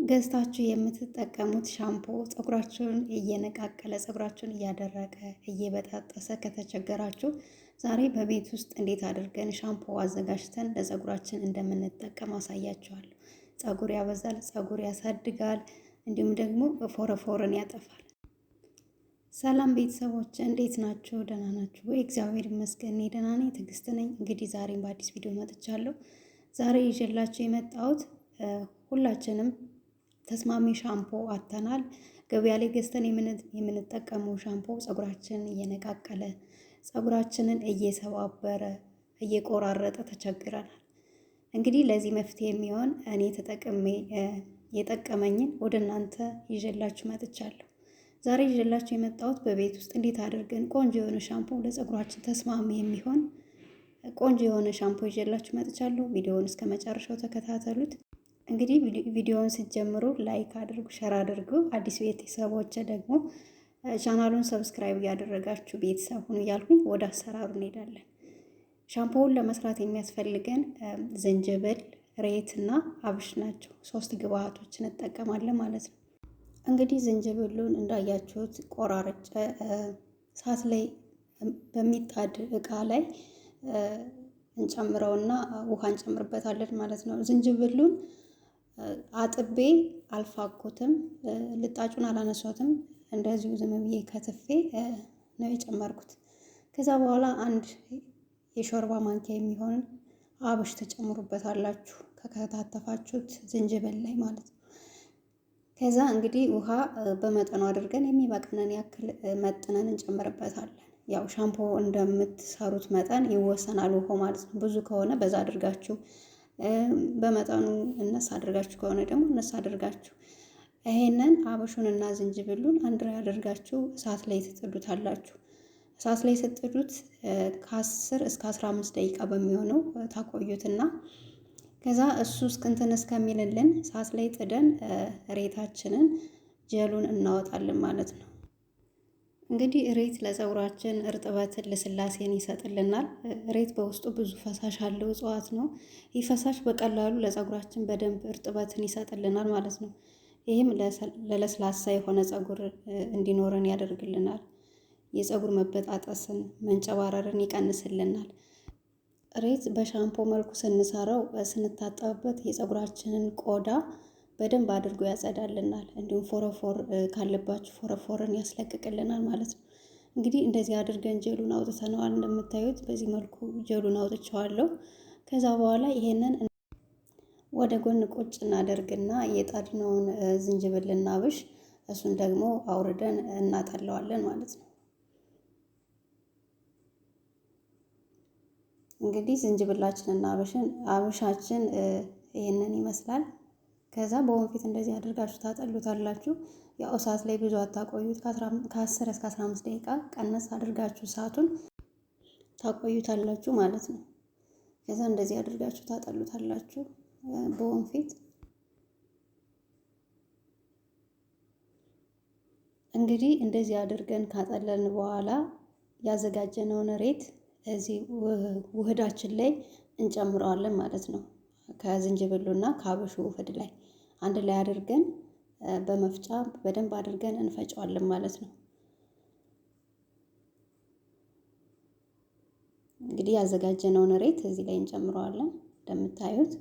ገዝታችሁ የምትጠቀሙት ሻምፖ ፀጉራችሁን እየነቃቀለ ፀጉራችሁን እያደረቀ እየበጣጠሰ ከተቸገራችሁ ዛሬ በቤት ውስጥ እንዴት አድርገን ሻምፖ አዘጋጅተን ለፀጉራችን እንደምንጠቀም አሳያችኋለሁ። ፀጉር ያበዛል፣ ፀጉር ያሳድጋል፣ እንዲሁም ደግሞ ፎረፎርን ያጠፋል። ሰላም ቤተሰቦች እንዴት ናችሁ? ደህና ናችሁ ወይ? እግዚአብሔር ይመስገን እኔ ደህና ነኝ። ትዕግስት ነኝ። እንግዲህ ዛሬም በአዲስ ቪዲዮ መጥቻለሁ። ዛሬ ይዤላችሁ የመጣሁት ሁላችንም ተስማሚ ሻምፖ አተናል። ገበያ ላይ ገዝተን የምንጠቀመው ሻምፖ ፀጉራችንን እየነቃቀለ ፀጉራችንን እየሰባበረ እየቆራረጠ ተቸግረናል። እንግዲህ ለዚህ መፍትሄ የሚሆን እኔ ተጠቅሜ የጠቀመኝን ወደ እናንተ ይዤላችሁ መጥቻለሁ። ዛሬ ይዤላችሁ የመጣሁት በቤት ውስጥ እንዴት አድርገን ቆንጆ የሆነ ሻምፖ ለፀጉራችን ተስማሚ የሚሆን ቆንጆ የሆነ ሻምፖ ይዤላችሁ መጥቻለሁ። ቪዲዮውን እስከ መጨረሻው ተከታተሉት። እንግዲህ ቪዲዮውን ስትጀምሩ ላይክ አድርጉ፣ ሸር አድርጉ። አዲስ ቤተሰቦች ደግሞ ቻናሉን ሰብስክራይብ እያደረጋችሁ ቤተሰብ ሁኑ እያልኩኝ ወደ አሰራሩ እንሄዳለን። ሻምፖውን ለመስራት የሚያስፈልገን ዝንጅብል፣ ሬት እና አብሽ ናቸው። 3 ግብአቶችን እንጠቀማለን ማለት ነው። እንግዲህ ዝንጅብሉን እንዳያችሁት ቆራርጬ እሳት ላይ በሚጣድ እቃ ላይ እንጨምረውና ውሃ እንጨምርበታለን ማለት ነው። ዝንጅብሉን አጥቤ አልፋኩትም፣ ልጣጩን አላነሷትም። እንደዚሁ ዝም ብዬ ከትፌ ነው የጨመርኩት። ከዛ በኋላ አንድ የሾርባ ማንኪያ የሚሆን አብሽ ተጨምሩበታላችሁ ከከታተፋችሁት ዝንጅብል ላይ ማለት ነው። ከዛ እንግዲህ ውሃ በመጠኑ አድርገን የሚበቃንን ያክል መጥነን እንጨምርበታለን። ያው ሻምፖ እንደምትሰሩት መጠን ይወሰናል ውሃው ማለት ነው። ብዙ ከሆነ በዛ አድርጋችሁ፣ በመጠኑ እነስ አድርጋችሁ ከሆነ ደግሞ እነስ አድርጋችሁ ይሄንን አበሹንና ዝንጅብሉን አንድ ላይ አድርጋችሁ እሳት ላይ ትጥዱታላችሁ። እሳት ላይ ስትጥዱት ከ10 እስከ 15 ደቂቃ በሚሆነው ታቆዩትና ከዛ እሱ እንትን እስከሚልልን እሳት ላይ ጥደን ሬታችንን ጀሉን እናወጣለን ማለት ነው። እንግዲህ ሬት ለፀጉራችን እርጥበትን ልስላሴን ይሰጥልናል። ሬት በውስጡ ብዙ ፈሳሽ አለው፣ እጽዋት ነው። ይህ ፈሳሽ በቀላሉ ለፀጉራችን በደንብ እርጥበትን ይሰጥልናል ማለት ነው። ይህም ለለስላሳ የሆነ ፀጉር እንዲኖረን ያደርግልናል። የፀጉር መበጣጠስን መንጨባረርን ይቀንስልናል። ሬት በሻምፖ መልኩ ስንሰራው ስንታጠብበት የፀጉራችንን ቆዳ በደንብ አድርጎ ያጸዳልናል። እንዲሁም ፎረፎር ካለባችሁ ፎረፎርን ያስለቅቅልናል ማለት ነው። እንግዲህ እንደዚህ አድርገን ጀሉን አውጥተነዋል። እንደምታዩት በዚህ መልኩ ጀሉን አውጥቼዋለሁ። ከዛ በኋላ ይሄንን ወደ ጎን ቁጭ እናደርግና የጣድነውን ዝንጅብልና አብሽ እሱን ደግሞ አውርደን እናጠለዋለን ማለት ነው። እንግዲህ ዝንጅብላችንና አብሻችን ይሄንን ይመስላል። ከዛ በወንፊት እንደዚህ አድርጋችሁ ታጠሉታላችሁ። ያው እሳት ላይ ብዙ አታቆዩት። ከ10 እስከ 15 ደቂቃ ቀነስ አድርጋችሁ እሳቱን ታቆዩታላችሁ ማለት ነው። ከዛ እንደዚህ አድርጋችሁ ታጠሉታላችሁ በወንፊት። እንግዲህ እንደዚህ አድርገን ካጠለን በኋላ ያዘጋጀነውን ሬት እዚህ ውህዳችን ላይ እንጨምረዋለን ማለት ነው። ከዝንጅብሉና ከአብሹ ውህድ ላይ አንድ ላይ አድርገን በመፍጫ በደንብ አድርገን እንፈጨዋለን ማለት ነው። እንግዲህ ያዘጋጀነውን ሬት እዚህ ላይ እንጨምረዋለን። እንደምታዩት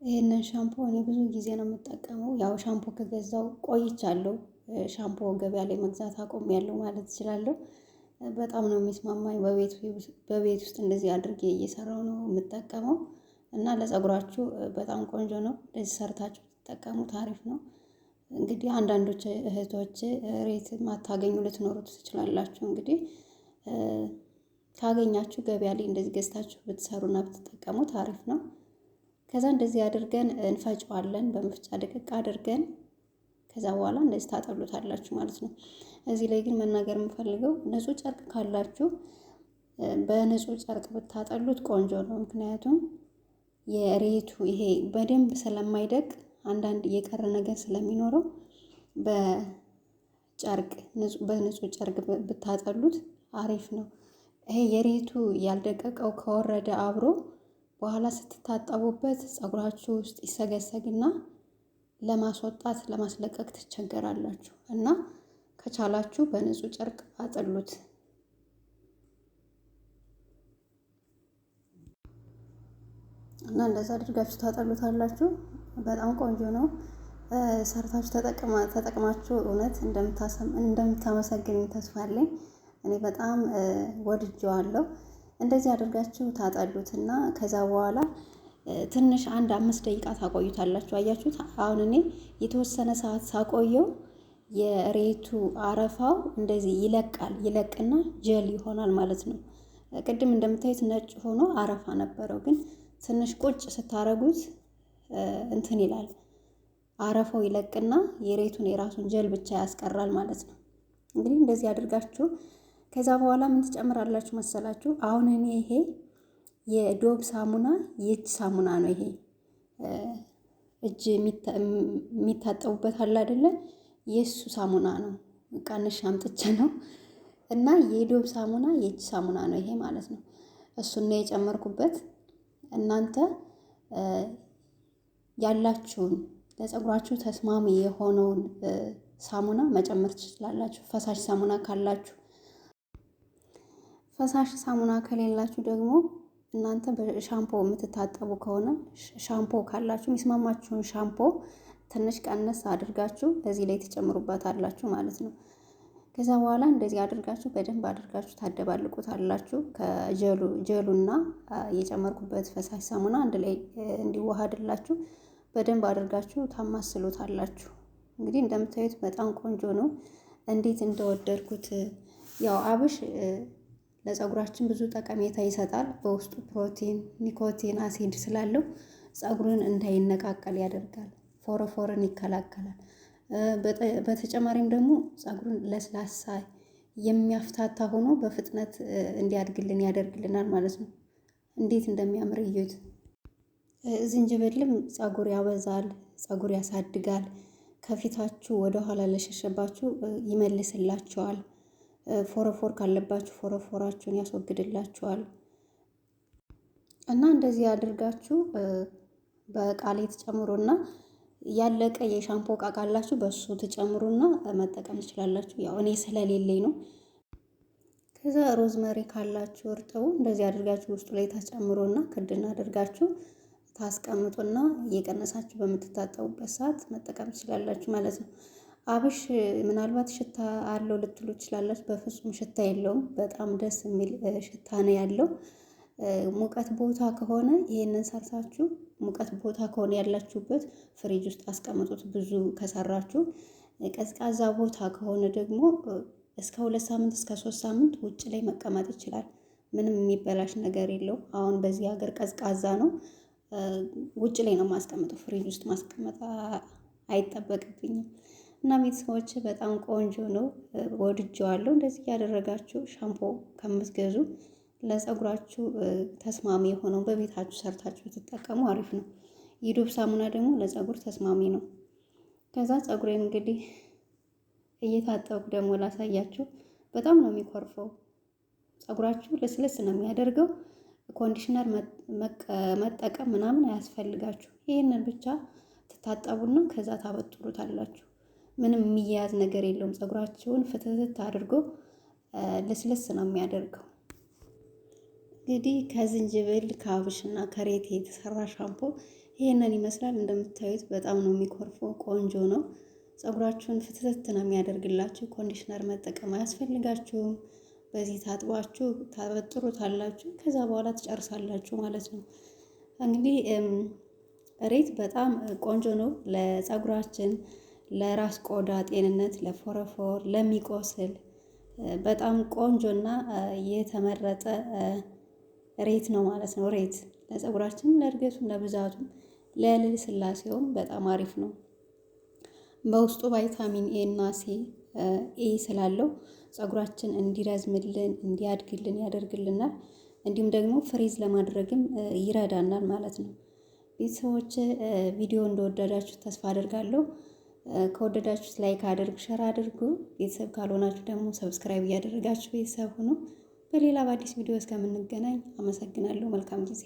ይሄንን ሻምፖ እኔ ብዙ ጊዜ ነው የምጠቀመው። ያው ሻምፖ ከገዛው ቆይቻለሁ። ሻምፖ ገበያ ላይ መግዛት አቆሚያለሁ ማለት እችላለሁ። በጣም ነው የሚስማማኝ። በቤት ውስጥ እንደዚህ አድርጌ እየሰራው ነው የምጠቀመው እና ለፀጉራችሁ በጣም ቆንጆ ነው። እንደዚህ ሰርታችሁ ትጠቀሙት አሪፍ ነው። እንግዲህ አንዳንዶች እህቶች ሬት ማታገኙ ልትኖሩ ትችላላችሁ። እንግዲህ ካገኛችሁ ገበያ ላይ እንደዚህ ገዝታችሁ ብትሰሩና ብትጠቀሙት አሪፍ ነው። ከዛ እንደዚህ አድርገን እንፈጨዋለን በመፍጫ ድቅቅ አድርገን። ከዛ በኋላ እንደዚህ ታጠሉታላችሁ ማለት ነው። እዚህ ላይ ግን መናገር የምፈልገው ንጹህ ጨርቅ ካላችሁ በንጹህ ጨርቅ ብታጠሉት ቆንጆ ነው። ምክንያቱም የሬቱ ይሄ በደንብ ስለማይደቅ አንዳንድ የቀረ ነገር ስለሚኖረው በንጹህ ጨርቅ ብታጠሉት አሪፍ ነው። ይሄ የሬቱ ያልደቀቀው ከወረደ አብሮ በኋላ ስትታጠቡበት ፀጉራችሁ ውስጥ ይሰገሰግና ለማስወጣት ለማስለቀቅ ትቸገራላችሁ እና ከቻላችሁ በንጹህ ጨርቅ አጥሉት። እና እንደዛ አድርጋችሁ ታጠሉታላችሁ። በጣም ቆንጆ ነው። ሰርታችሁ ተጠቅማችሁ እውነት እንደምታመሰግኑኝ ተስፋ አለኝ። እኔ በጣም ወድጄዋለሁ። እንደዚህ አድርጋችሁ ታጠሉትና ከዛ በኋላ ትንሽ 5 ደቂቃ ታቆዩታላችሁ። አያችሁት? አሁን እኔ የተወሰነ ሰዓት ሳቆየው የሬቱ አረፋው እንደዚህ ይለቅና ጀል ይሆናል ማለት ነው። ቅድም እንደምታዩት ነጭ ሆኖ አረፋ ነበረው፣ ግን ትንሽ ቁጭ ስታረጉት እንትን ይላል። አረፋው ይለቅና የሬቱን የራሱን ጀል ብቻ ያስቀራል ማለት ነው። እንግዲህ እንደዚህ አድርጋችሁ ከዛ በኋላ ምን ትጨምራላችሁ መሰላችሁ? አሁን እኔ ይሄ የዶብ ሳሙና የእጅ ሳሙና ነው። ይሄ እጅ የሚታጠቡበት አለ አይደለ? የሱ ሳሙና ነው። ቀንሽ አምጥቼ ነው እና የዶብ ሳሙና የእጅ ሳሙና ነው ይሄ ማለት ነው። እሱን ነው የጨመርኩበት። እናንተ ያላችሁን ለፀጉራችሁ ተስማሚ የሆነውን ሳሙና መጨመር ትችላላችሁ። ፈሳሽ ሳሙና ካላችሁ፣ ፈሳሽ ሳሙና ከሌላችሁ ደግሞ እናንተ በሻምፖ የምትታጠቡ ከሆነ ሻምፖ ካላችሁ የሚስማማችሁን ሻምፖ ትንሽ ቀነስ አድርጋችሁ እዚህ ላይ ትጨምሩባታላችሁ ማለት ነው። ከዛ በኋላ እንደዚህ አድርጋችሁ በደንብ አድርጋችሁ ታደባልቁታላችሁ። ከጀሉና የጨመርኩበት ፈሳሽ ሳሙና አንድ ላይ እንዲዋሃድላችሁ በደንብ አድርጋችሁ ታማስሉታላችሁ። እንግዲህ እንደምታዩት በጣም ቆንጆ ነው። እንዴት እንደወደድኩት። ያው አብሽ ለፀጉራችን ብዙ ጠቀሜታ ይሰጣል። በውስጡ ፕሮቲን፣ ኒኮቲን፣ አሲድ ስላለው ፀጉርን እንዳይነቃቀል ያደርጋል። ፎረፎርን ይከላከላል። በተጨማሪም ደግሞ ፀጉርን ለስላሳ የሚያፍታታ ሆኖ በፍጥነት እንዲያድግልን ያደርግልናል ማለት ነው። እንዴት እንደሚያምር እዩት። ዝንጅብልም ፀጉር ያበዛል፣ ፀጉር ያሳድጋል። ከፊታችሁ ወደ ኋላ ለሸሸባችሁ ይመልስላችኋል። ፎረፎር ካለባችሁ ፎረፎራችሁን ያስወግድላችኋል። እና እንደዚህ አድርጋችሁ በእቃ ላይ ትጨምሩና ያለቀ የሻምፖ እቃ ካላችሁ በሱ ትጨምሩና መጠቀም ትችላላችሁ። ያው እኔ ስለሌለኝ ነው። ከዛ ሮዝመሪ ካላችሁ እርጥቡ እንደዚህ አድርጋችሁ ውስጡ ላይ ተጨምሩና ክድና አድርጋችሁ ታስቀምጡና እየቀነሳችሁ በምትታጠቡበት ሰዓት መጠቀም ትችላላችሁ ማለት ነው። አብሽ ምናልባት ሽታ አለው ልትሉ ትችላላችሁ። በፍጹም ሽታ የለውም። በጣም ደስ የሚል ሽታ ነው ያለው። ሙቀት ቦታ ከሆነ ይሄንን ሰርታችሁ ሙቀት ቦታ ከሆነ ያላችሁበት ፍሪጅ ውስጥ አስቀምጡት። ብዙ ከሰራችሁ። ቀዝቃዛ ቦታ ከሆነ ደግሞ እስከ 2 ሳምንት እስከ 3 ሳምንት ውጭ ላይ መቀመጥ ይችላል። ምንም የሚበላሽ ነገር የለው። አሁን በዚህ ሀገር ቀዝቃዛ ነው። ውጭ ላይ ነው ማስቀምጠው። ፍሪጅ ውስጥ ማስቀመጥ አይጠበቅብኝም። እና ቤተሰቦች በጣም ቆንጆ ነው፣ ወድጄዋለሁ። እንደዚህ ያደረጋችሁ ሻምፖ ከምትገዙ ለፀጉራችሁ ተስማሚ የሆነው በቤታችሁ ሰርታችሁ ትጠቀሙ፣ አሪፍ ነው። የዶብ ሳሙና ደግሞ ለፀጉር ተስማሚ ነው። ከዛ ፀጉሬን እንግዲህ እየታጠብኩ ደግሞ ላሳያችሁ። በጣም ነው የሚኮርፈው። ፀጉራችሁ ልስልስ ነው የሚያደርገው። ኮንዲሽነር መጠቀም ምናምን አያስፈልጋችሁ። ይህንን ብቻ ትታጠቡና ከዛ ታበጥሩታላችሁ። ምንም የሚያያዝ ነገር የለውም። ፀጉራችሁን ፍትትት አድርጎ ልስልስ ነው የሚያደርገው። እንግዲህ ከዝንጅብል ከአብሽና ከሬት የተሰራ ሻምፖ ይሄንን ይመስላል። እንደምታዩት በጣም ነው የሚኮርፈው። ቆንጆ ነው። ፀጉራችሁን ፍትትት ነው የሚያደርግላችሁ። ኮንዲሽነር መጠቀም አያስፈልጋችሁም። በዚህ ታጥባችሁ ታበጥሩታላችሁ። ከዛ በኋላ ትጨርሳላችሁ ማለት ነው። እንግዲህ ሬት በጣም ቆንጆ ነው ለፀጉራችን፣ ለራስ ቆዳ ጤንነት፣ ለፎረፎር፣ ለሚቆስል በጣም ቆንጆና የተመረጠ ሬት ነው ማለት ነው። ሬት ለፀጉራችን፣ ለእድገቱም፣ ለብዛቱም፣ ለልስላሴውም በጣም አሪፍ ነው። በውስጡ ቫይታሚን ኤ እና ሲ ኤ ስላለው ፀጉራችን እንዲረዝምልን እንዲያድግልን ያደርግልናል። እንዲሁም ደግሞ ፍሪዝ ለማድረግም ይረዳናል ማለት ነው። ቤተሰቦች ቪዲዮ እንደወደዳችሁ ተስፋ አደርጋለሁ። ከወደዳችሁት ላይክ አድርጉ፣ ሸር አድርጉ። ቤተሰብ ካልሆናችሁ ደግሞ ሰብስክራይብ እያደረጋችሁ ቤተሰብ ሁኑ። በሌላ በአዲስ ቪዲዮ እስከምንገናኝ አመሰግናለሁ። መልካም ጊዜ